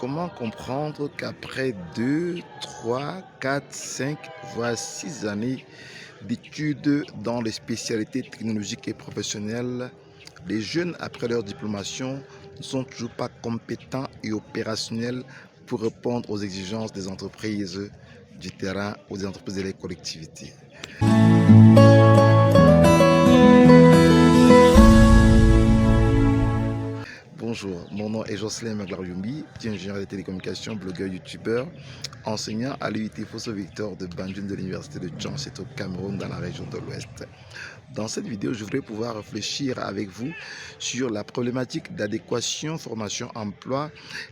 comment comprendre qu'après 2, 3, 4, 5, voire 6 années d'études dans les spécialités technologiques et professionnelles, les jeunes, après leur diplomation, ne sont toujours pas compétents et opérationnels pour répondre aux exigences des entreprises du terrain ou des entreprises et des collectivités. Bonjour, mon nom est Jocelyn Maglarioumi, ingénieur de télécommunications, blogueur, youtubeur, enseignant à l'UIT Fosso Victor de Banjul de l'Université de Chance au Cameroun dans la région de l'Ouest. Dans cette vidéo, je voudrais pouvoir réfléchir avec vous sur la problématique d'adéquation, formation, emploi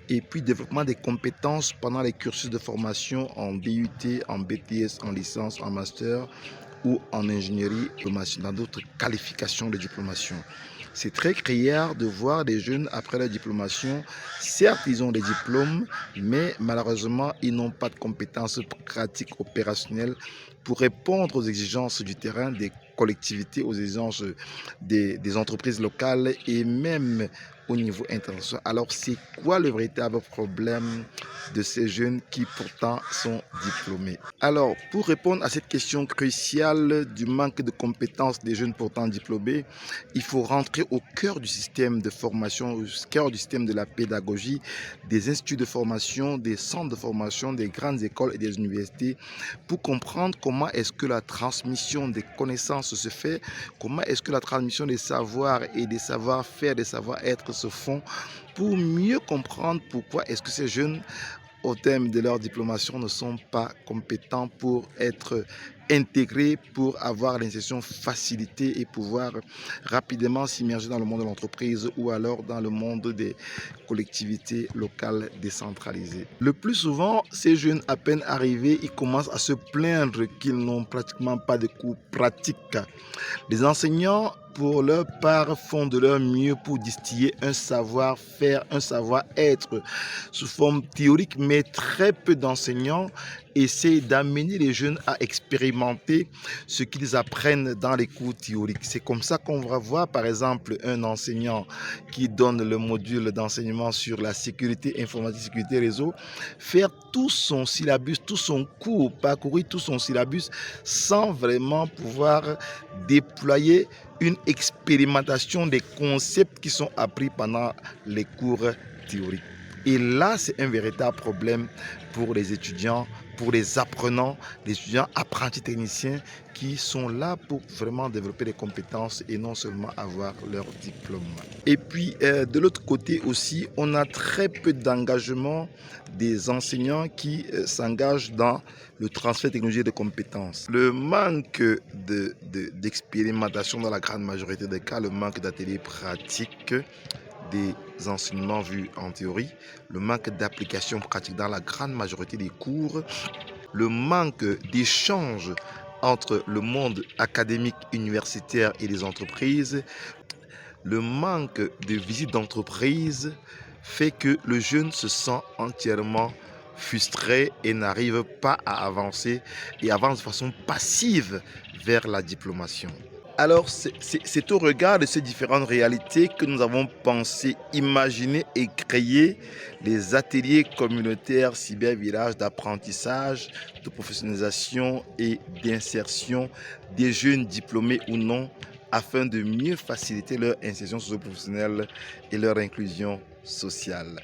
et puis développement des compétences pendant les cursus de formation en DUT, en BTS, en licence, en master ou en ingénierie, dans d'autres qualifications de diplomation. C'est très criard de voir des jeunes après leur diplomation. Certes, ils ont des diplômes, mais malheureusement, ils n'ont pas de compétences pratiques opérationnelles pour répondre aux exigences du terrain, des collectivités, aux exigences des entreprises locales et même au niveau international. Alors, c'est quoi le véritable problème de ces jeunes qui pourtant sont diplômés? Alors, pour répondre à cette question cruciale du manque de compétences des jeunes pourtant diplômés, il faut rentrer au cœur du système de formation, au cœur du système de la pédagogie, des instituts de formation, des centres de formation, des grandes écoles et des universités pour comprendre comment est-ce que la transmission des connaissances se fait, comment est-ce que la transmission des savoirs et des savoir-faire, des savoir-être se font, pour mieux comprendre pourquoi est-ce que ces jeunes, au terme de leur diplomation, ne sont pas compétents pour être intégrés, pour avoir l'insertion facilitée et pouvoir rapidement s'immerger dans le monde de l'entreprise ou alors dans le monde des collectivités locales décentralisées. Le plus souvent, ces jeunes à peine arrivés, ils commencent à se plaindre qu'ils n'ont pratiquement pas de cours pratiques. Les enseignants, pour leur part, font de leur mieux pour distiller un savoir-faire, un savoir-être sous forme théorique, mais très peu d'enseignants essaient d'amener les jeunes à expérimenter ce qu'ils apprennent dans les cours théoriques. C'est comme ça qu'on va voir, par exemple, un enseignant qui donne le module d'enseignement sur la sécurité informatique, sécurité réseau, faire tout son syllabus, tout son cours, parcourir tout son syllabus sans vraiment pouvoir déployer une expérimentation des concepts qui sont appris pendant les cours théoriques. Et là, c'est un véritable problème pour les étudiants, pour les apprenants, les étudiants apprentis techniciens qui sont là pour vraiment développer des compétences et non seulement avoir leur diplôme. Et puis, de l'autre côté aussi, on a très peu d'engagement des enseignants qui s'engagent dans le transfert technologique de compétences. Le manque d'expérimentation dans la grande majorité des cas, le manque d'ateliers pratiques, des enseignements vus en théorie, le manque d'application pratique dans la grande majorité des cours, le manque d'échange entre le monde académique, universitaire et les entreprises, le manque de visites d'entreprise fait que le jeune se sent entièrement frustré et n'arrive pas à avancer et avance de façon passive vers la diplomation. Alors, c'est au regard de ces différentes réalités que nous avons pensé, imaginé et créé les ateliers communautaires cybervillage d'apprentissage, de professionnalisation et d'insertion des jeunes diplômés ou non, afin de mieux faciliter leur insertion socio-professionnelle et leur inclusion sociale.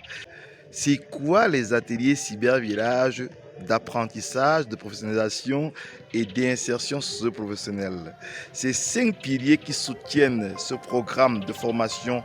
C'est quoi les ateliers cybervillage d'apprentissage, de professionnalisation et d'insertion socio-professionnelle? C'est 5 piliers qui soutiennent ce programme de formation,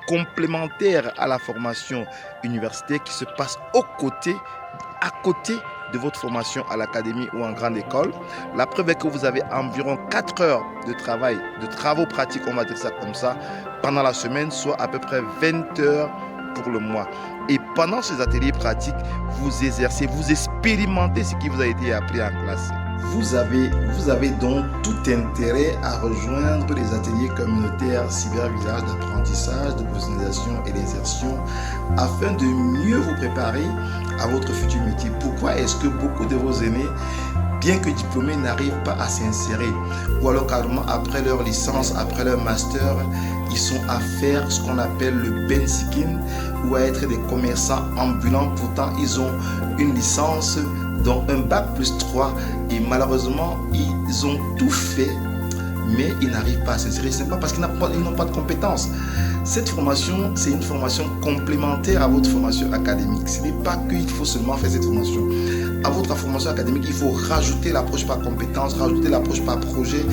complémentaire à la formation universitaire qui se passe à côté de votre formation à l'académie ou en grande école. La preuve est que vous avez environ 4 heures de travail, de travaux pratiques, on va dire ça comme ça, pendant la semaine, soit à peu près 20 heures pour le mois. Et pendant ces ateliers pratiques, vous exercez, vous expérimentez ce qui vous a été appris en classe. Vous avez donc tout intérêt à rejoindre les ateliers communautaires cybervillage d'apprentissage, de professionnalisation et d'insertion afin de mieux vous préparer à votre futur métier. Pourquoi est-ce que beaucoup de vos aînés, bien que diplômés, n'arrivent pas à s'insérer ou alors carrément après leur licence, après leur master, ils sont à faire ce qu'on appelle le benching ou à être des commerçants ambulants. Pourtant, ils ont une licence, donc un bac+3, et malheureusement, ils ont tout fait, mais ils n'arrivent pas à s'insérer. Ce n'est pas parce qu'ils n'ont pas de compétences. Cette formation, c'est une formation complémentaire à votre formation académique. Ce n'est pas qu'il faut seulement faire cette formation. À votre formation académique, il faut rajouter l'approche par compétence, rajouter l'approche par projet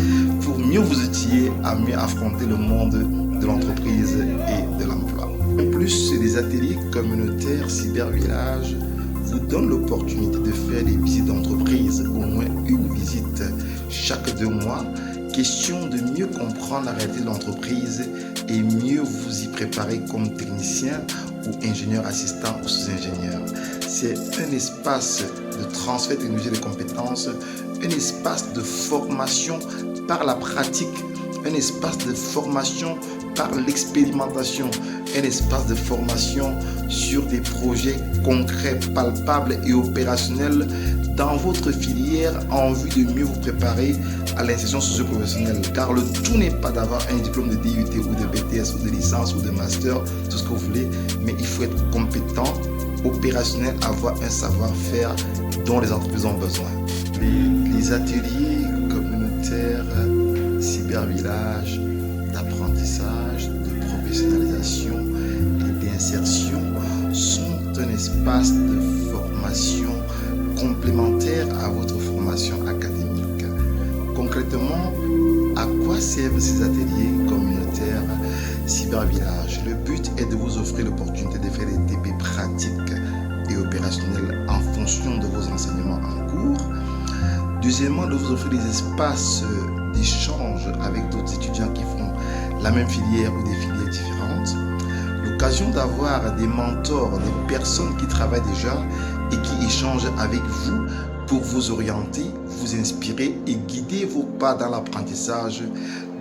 pour mieux vous outiller à mieux affronter le monde de l'entreprise et de l'emploi. En plus, les ateliers communautaires Cybervillage vous donnent l'opportunité de faire des visites d'entreprise, au moins une visite chaque 2 mois. Question de mieux comprendre la réalité de l'entreprise et mieux vous y préparer comme technicien ou ingénieur assistant ou sous-ingénieur. C'est un espace de transfert technologique de compétences, un espace de formation par la pratique, un espace de formation par l'expérimentation, un espace de formation sur des projets concrets, palpables et opérationnels dans votre filière en vue de mieux vous préparer à l'insertion socio-professionnelle. Car le tout n'est pas d'avoir un diplôme de DUT ou de BTS ou de licence ou de master, tout ce que vous voulez, mais il faut être compétent, opérationnel, avoir un savoir-faire dont les entreprises ont besoin. Les ateliers communautaires Cybervillage d'apprentissage, de professionnalisation et d'insertion sont un espace de formation complémentaire à votre formation académique. Concrètement, à quoi servent ces ateliers communautaires Cybervillage? Le but est de vous offrir l'opportunité de faire des TP pratiques et opérationnels en fonction de vos enseignements en cours. Deuxièmement, de vous offrir des espaces d'échange avec d'autres étudiants qui font la même filière ou des filières différentes. L'occasion d'avoir des mentors, des personnes qui travaillent déjà et qui échangent avec vous pour vous orienter, vous inspirer et guider vos pas dans l'apprentissage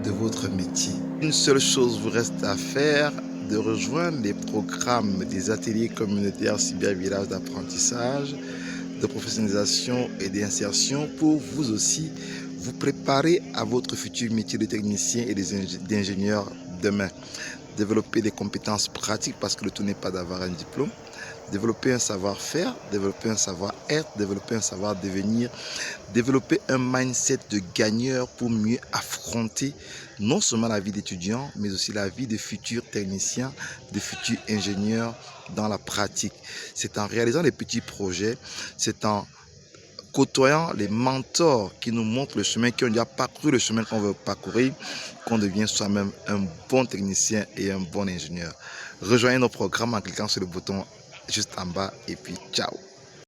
de votre métier. Une seule chose vous reste à faire, de rejoindre les programmes des ateliers communautaires Cybervillage d'apprentissage, de professionnalisation et d'insertion pour vous aussi vous préparer à votre futur métier de technicien et d'ingénieur demain. Développer des compétences pratiques parce que le tout n'est pas d'avoir un diplôme. Développer un savoir-faire, développer un savoir-être, développer un savoir-devenir, développer un mindset de gagneur pour mieux affronter non seulement la vie d'étudiant, mais aussi la vie de futurs techniciens, de futurs ingénieurs dans la pratique. C'est en réalisant les petits projets, c'est en côtoyant les mentors qui nous montrent le chemin, qui ont déjà parcouru le chemin qu'on veut parcourir, qu'on devient soi-même un bon technicien et un bon ingénieur. Rejoignez nos programmes en cliquant sur le bouton juste en bas et puis ciao.